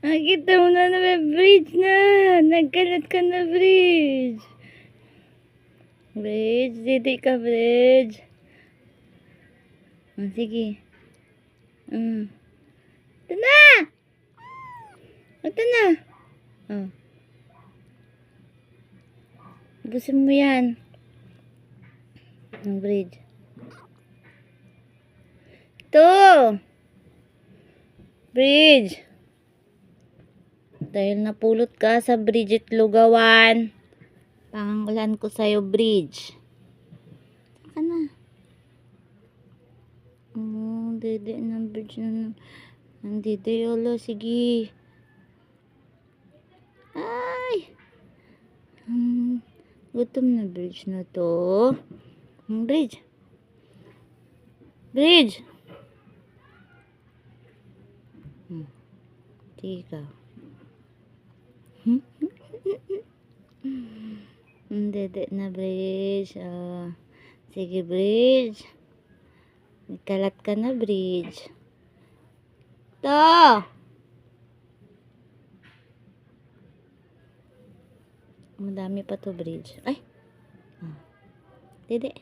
Nakita mo na may bridge na. Nagkalat ka na, bridge. Bridge, didi ka, bridge. Sige. Ito na! Ito na! Ubusin mo yan. Ang bridge. Ito! Bridge! Dahil napulot ka sa bridge at lugawan, pangangalan ko sa'yo, bridge. Saka na. Dede ng bridge na. Dede, yolo, sige. Ay! Gutom na bridge na to. Bridge. Bridge. Sige ka. Dede na bridge. Sige, bridge. Kalat ka na, bridge. To! Madami pa to, bridge. Ay! Dede.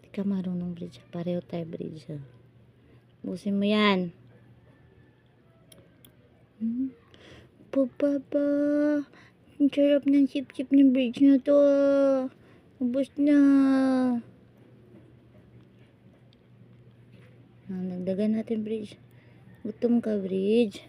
Di ka marunong, bridge. Pareho tayo, bridge. Busin mo yan. Papa, ang sarap ng sip-sip ng bridge na to. Ubus na. Nagdagan natin, bridge. Gutom ka, bridge.